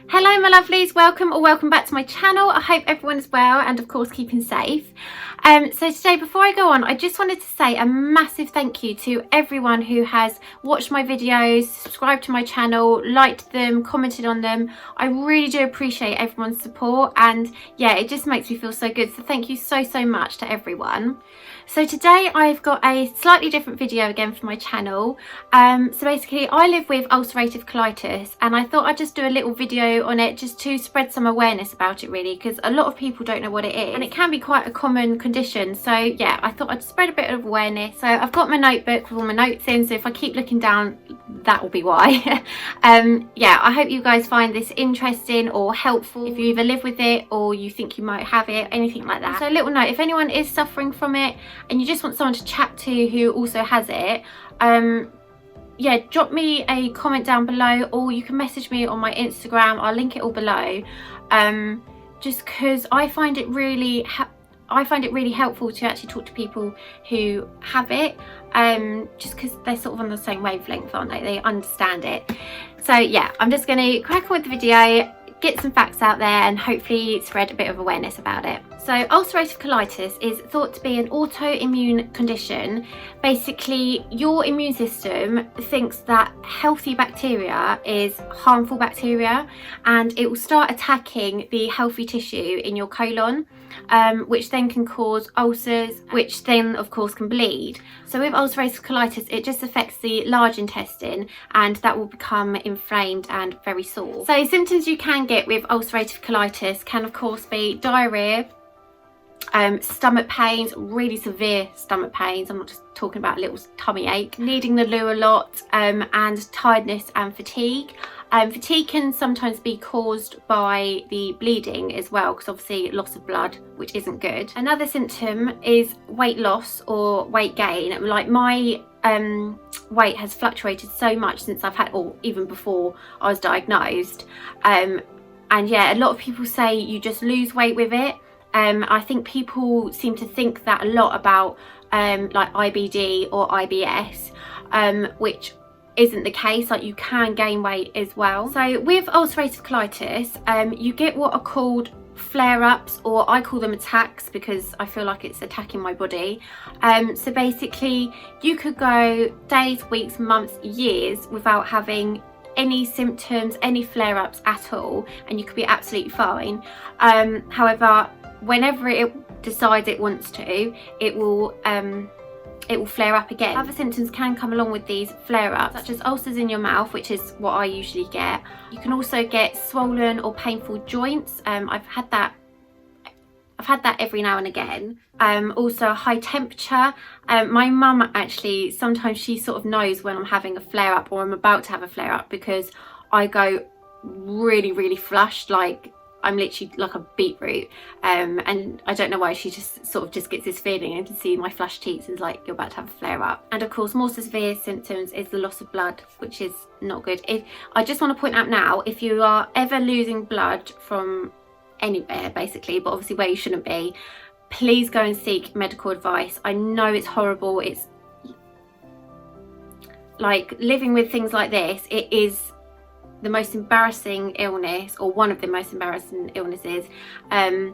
Hello my lovelies, welcome back to my channel. I hope everyone is well and of course keeping safe. So today, before I go on, I just wanted to say a massive thank you to everyone who has watched my videos, subscribed to my channel, liked them, commented on them. I really do appreciate everyone's support, and yeah, it just makes me feel so good. So thank you so much to everyone. So today I've got a slightly different video again for my channel. So basically I live with ulcerative colitis, and I thought I'd just do a little video on it just to spread some awareness about it, really, because a lot of people don't know what it is and it can be quite a common condition. So yeah, I thought I'd spread a bit of awareness. So I've got my notebook with all my notes in, so if I keep looking down, that will be why. Yeah, I hope you guys find this interesting or helpful if you either live with it or you think you might have it, anything like that. So a little note, if anyone is suffering from it and you just want someone to chat to who also has it, yeah, drop me a comment down below, or you can message me on my Instagram. I'll link it all below. Just because I find it really helpful to actually talk to people who have it, just because they're sort of on the same wavelength, aren't they? They understand it. So yeah, I'm just going to crack on with the video, get some facts out there, and hopefully spread a bit of awareness about it. So ulcerative colitis is thought to be an autoimmune condition. Basically, your immune system thinks that healthy bacteria is harmful bacteria, and it will start attacking the healthy tissue in your colon, which then can cause ulcers, which then of course can bleed. So with ulcerative colitis, it just affects the large intestine, and that will become inflamed and very sore. So symptoms you can get with ulcerative colitis can of course be diarrhea, stomach pains, really severe stomach pains. I'm not just talking about a little tummy ache, needing the loo a lot, and tiredness and fatigue. Fatigue can sometimes be caused by the bleeding as well, because obviously loss of blood, which isn't good. Another symptom is weight loss or weight gain. Like my weight has fluctuated so much since I've had, or even before I was diagnosed. And yeah, a lot of people say you just lose weight with it. I think people seem to think that a lot about like IBD or IBS, which isn't the case. Like, you can gain weight as well. So with ulcerative colitis, you get what are called flare-ups, or I call them attacks because I feel like it's attacking my body. So basically you could go days, weeks, months, years without having any symptoms, any flare-ups at all, and you could be absolutely fine. However, whenever it decides it wants to, it will flare up again. Other symptoms can come along with these flare-ups, such as ulcers in your mouth, which is what I usually get. You can also get swollen or painful joints. I've had that every now and again. Also high temperature. My mum actually, sometimes she sort of knows when I'm having a flare-up or I'm about to have a flare-up, because I go really flushed, like I'm literally like a beetroot, and I don't know why, she just gets this feeling, and can see my flushed cheeks, is like, you're about to have a flare up. And of course, more severe symptoms is the loss of blood, which is not good. I just want to point out now, if you are ever losing blood from anywhere basically, but obviously where you shouldn't be, please go and seek medical advice. I know it's horrible, it's like living with things like this. It is the most embarrassing illness, or one of the most embarrassing illnesses, and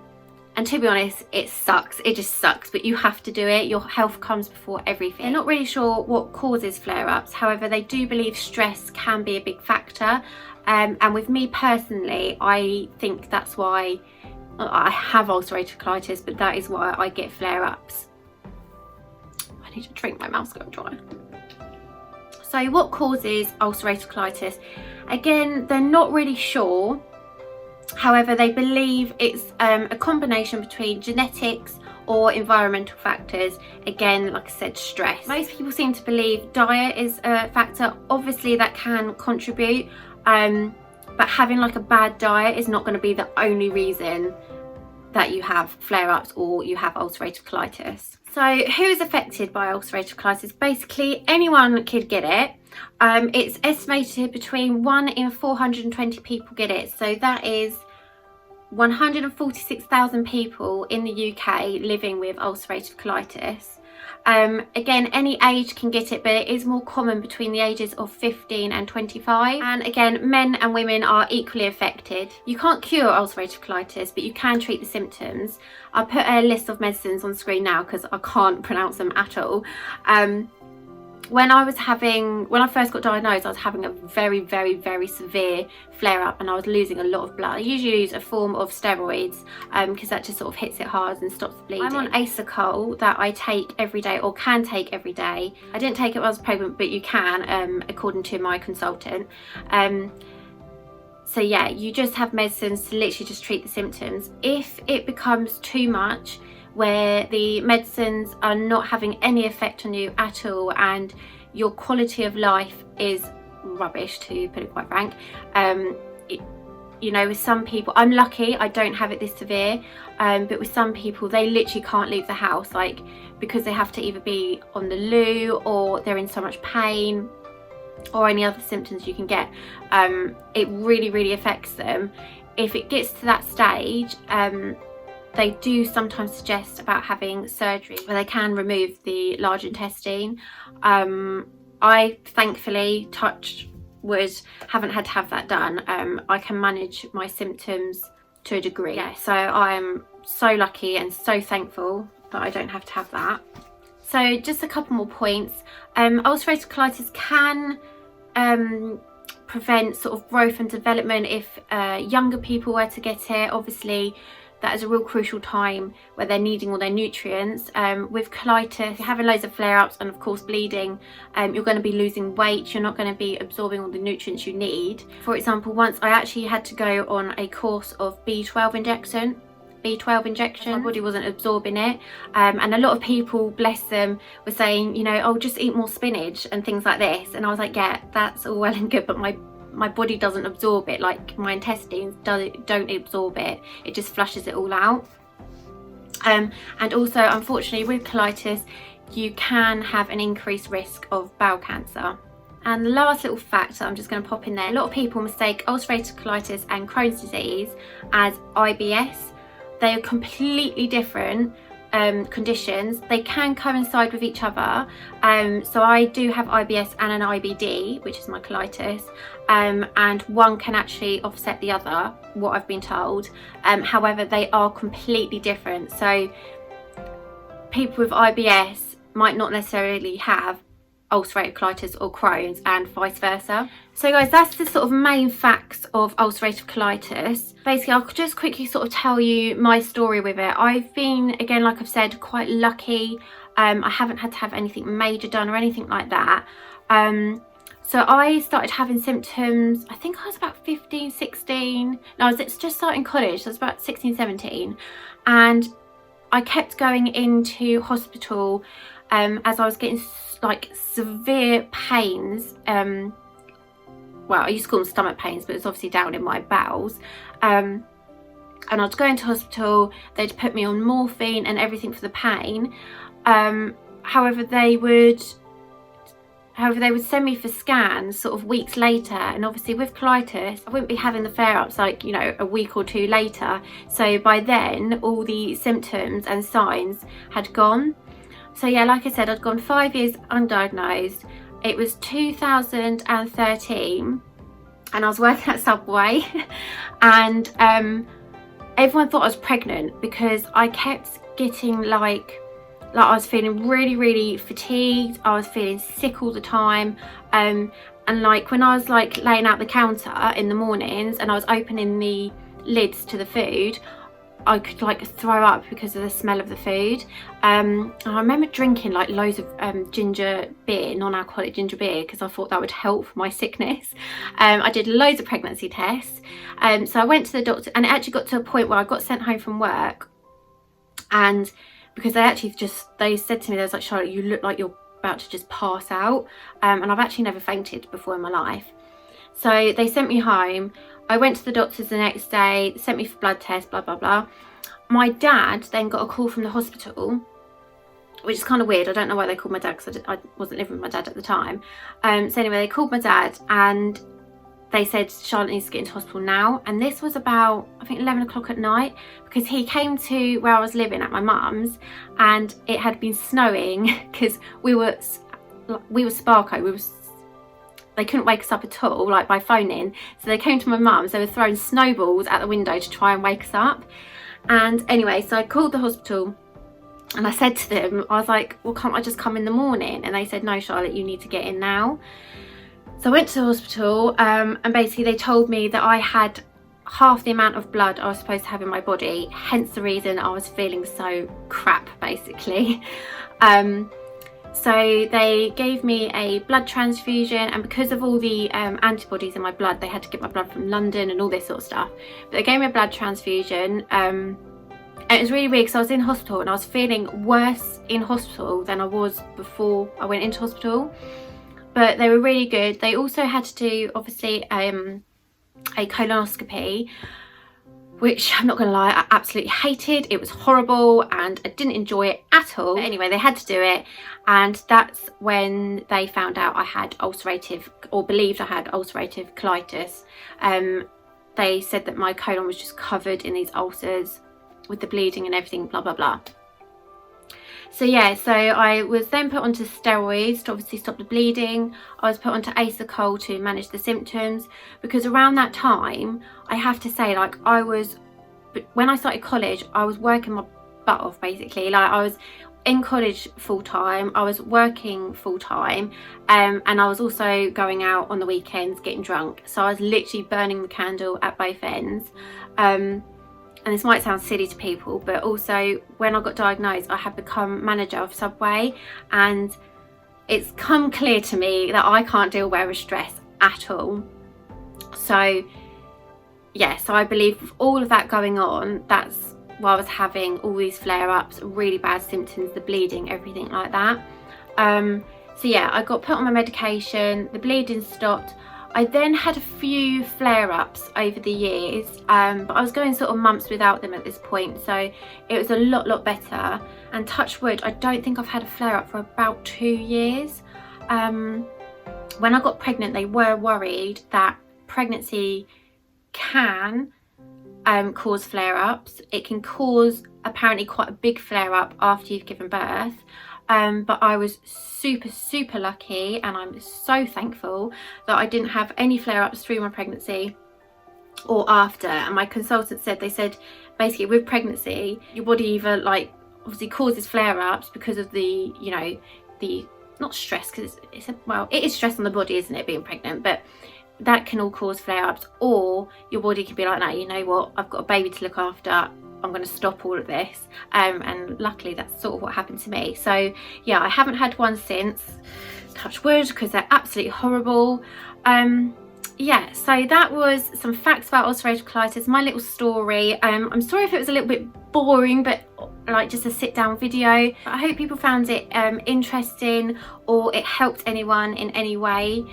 to be honest, it sucks. It just sucks, but you have to do it. Your health comes before everything. They're not really sure what causes flare-ups. However, they do believe stress can be a big factor, and with me personally, I think that's why I have ulcerative colitis, but that is why I get flare-ups. I need to drink, my mouth's going dry. So what causes ulcerative colitis? Again, they're not really sure. However, they believe it's a combination between genetics or environmental factors. Again, like I said, stress. Most people seem to believe diet is a factor. Obviously that can contribute, but having like a bad diet is not going to be the only reason that you have flare-ups or you have ulcerative colitis. So who is affected by ulcerative colitis? Basically anyone could get it. It's estimated between 1 in 420 people get it. So that is 146,000 people in the UK living with ulcerative colitis. Again, any age can get it, but it is more common between the ages of 15 and 25. And again, men and women are equally affected. You can't cure ulcerative colitis, but you can treat the symptoms. I'll put a list of medicines on screen now because I can't pronounce them at all. When I first got diagnosed, I was having a very, very, very severe flare-up, and I was losing a lot of blood. I usually use a form of steroids because that just sort of hits it hard and stops the bleeding. I'm on Ulcerative that I take every day, or can take every day. I didn't take it when I was pregnant, but you can, according to my consultant. So yeah, you just have medicines to literally just treat the symptoms. If it becomes too much, where the medicines are not having any effect on you at all and your quality of life is rubbish, to put it quite frank, you know, with some people, I'm lucky I don't have it this severe, but with some people they literally can't leave the house, like, because they have to either be on the loo or they're in so much pain, or any other symptoms you can get. It really, really affects them. If it gets to that stage, they do sometimes suggest about having surgery where they can remove the large intestine. I thankfully, touch wood, haven't had to have that done. I can manage my symptoms to a degree. Yeah, so I'm so lucky and so thankful that I don't have to have that. So just a couple more points. Ulcerative colitis can prevent sort of growth and development if younger people were to get it. Obviously, that is a real crucial time where they're needing all their nutrients. With colitis, you're having loads of flare-ups and of course bleeding, you're going to be losing weight, you're not going to be absorbing all the nutrients you need. For example, once I actually had to go on a course of B12 injection. My body wasn't absorbing it, and a lot of people, bless them, were saying, you know, oh, just eat more spinach and things like this, and I was like, yeah, that's all well and good, but my body doesn't absorb it, like my intestines don't absorb it, it just flushes it all out. And also, unfortunately, with colitis you can have an increased risk of bowel cancer. And the last little fact that I'm just going to pop in there, a lot of people mistake ulcerative colitis and Crohn's disease as IBS. They are completely different conditions. They can coincide with each other. So I do have IBS and an IBD, which is my colitis, and one can actually offset the other, what I've been told. However, they are completely different. So people with IBS might not necessarily have ulcerative colitis or Crohn's, and vice versa. So guys, that's the sort of main facts of ulcerative colitis. Basically, I'll just quickly sort of tell you my story with it. I've been, again, like I've said, quite lucky. I haven't had to have anything major done or anything like that. So I started having symptoms, I think I was about 15, 16. No, I was just starting college, so I was about 16, 17. And I kept going into hospital as I was getting like severe pains. Well, I used to call them stomach pains, but it's obviously down in my bowels. And I'd go into hospital, they'd put me on morphine and everything for the pain. However, they would send me for scans sort of weeks later, and obviously with colitis I wouldn't be having the flare-ups like, you know, a week or two later. So by then all the symptoms and signs had gone. So yeah, like I said, I'd gone 5 years undiagnosed. It was 2013 and I was working at Subway and everyone thought I was pregnant because I kept getting like I was feeling really, really fatigued. I was feeling sick all the time. And like when I was like laying out the counter in the mornings and I was opening the lids to the food, I could like throw up because of the smell of the food. And I remember drinking like loads of ginger beer, non-alcoholic ginger beer, because I thought that would help my sickness. I did loads of pregnancy tests. So I went to the doctor, and it actually got to a point where I got sent home from work, and because they said to me, they was like, Charlotte, you look like you're about to just pass out. And I've actually never fainted before in my life. So they sent me home. I went to the doctors the next day, sent me for blood tests, blah, blah, blah. My dad then got a call from the hospital, which is kind of weird. I don't know why they called my dad, because I wasn't living with my dad at the time. So anyway, they called my dad and they said Charlotte needs to get into hospital now, and this was about, I think, 11 o'clock at night, because he came to where I was living at my mum's, and it had been snowing because we were Sparko, they couldn't wake us up at all, like by phoning, so they came to my mum's. They were throwing snowballs at the window to try and wake us up. And anyway, so I called the hospital and I said to them, I was like, well, can't I just come in the morning? And they said, no, Charlotte, you need to get in now. So I went to the hospital, and basically they told me that I had half the amount of blood I was supposed to have in my body, hence the reason I was feeling so crap, basically. So they gave me a blood transfusion, and because of all the antibodies in my blood, they had to get my blood from London and all this sort of stuff. But they gave me a blood transfusion, and it was really weird because I was in hospital and I was feeling worse in hospital than I was before I went into hospital. But they were really good. They also had to do, obviously, a colonoscopy, which I'm not gonna lie, I absolutely hated. It was horrible and I didn't enjoy it at all. But anyway, they had to do it, and that's when they found out I had ulcerative, or believed I had ulcerative colitis. They said that my colon was just covered in these ulcers with the bleeding and everything, blah blah blah. So yeah, so I was then put onto steroids to obviously stop the bleeding. I was put onto Ulcerative to manage the symptoms, because around that time, I have to say, like, when I started college, I was working my butt off, basically. Like, I was in college full-time, I was working full-time, and I was also going out on the weekends getting drunk. So I was literally burning the candle at both ends. And this might sound silly to people, but also when I got diagnosed, I had become manager of Subway, and it's come clear to me that I can't deal well with stress at all. So yeah, so I believe with all of that going on, that's why I was having all these flare-ups, really bad symptoms, the bleeding, everything like that. So yeah, I got put on my medication, the bleeding stopped. I then had a few flare-ups over the years, but I was going sort of months without them at this point, so it was a lot better. And touch wood, I don't think I've had a flare-up for about 2 years. When I got pregnant, they were worried that pregnancy can cause flare-ups. It can cause apparently quite a big flare-up after you've given birth. But I was super lucky, and I'm so thankful that I didn't have any flare-ups through my pregnancy or after. And my consultant said, they said basically with pregnancy, your body either, like, obviously causes flare-ups because of the, you know, the, not stress, because well, it is stress on the body, isn't it, being pregnant, but that can all cause flare-ups, or your body can be like, no, you know what, I've got a baby to look after, I'm going to stop all of this. And luckily that's sort of what happened to me. So yeah, I haven't had one since, touch wood, because they're absolutely horrible. Yeah, so that was some facts about ulcerative colitis, my little story. I'm sorry if it was a little bit boring, but like just a sit down video. I hope people found it interesting, or it helped anyone in any way.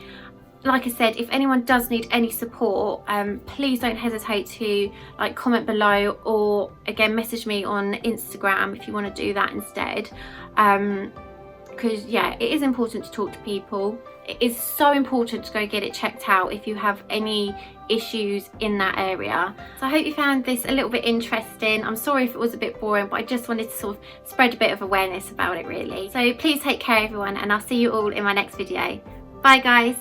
Like I said, if anyone does need any support, please don't hesitate to like comment below, or again message me on Instagram if you want to do that instead. Because yeah, it is important to talk to people. It is so important to go get it checked out if you have any issues in that area. So I hope you found this a little bit interesting. I'm sorry if it was a bit boring, but I just wanted to sort of spread a bit of awareness about it, really. So please take care everyone, and I'll see you all in my next video. Bye guys.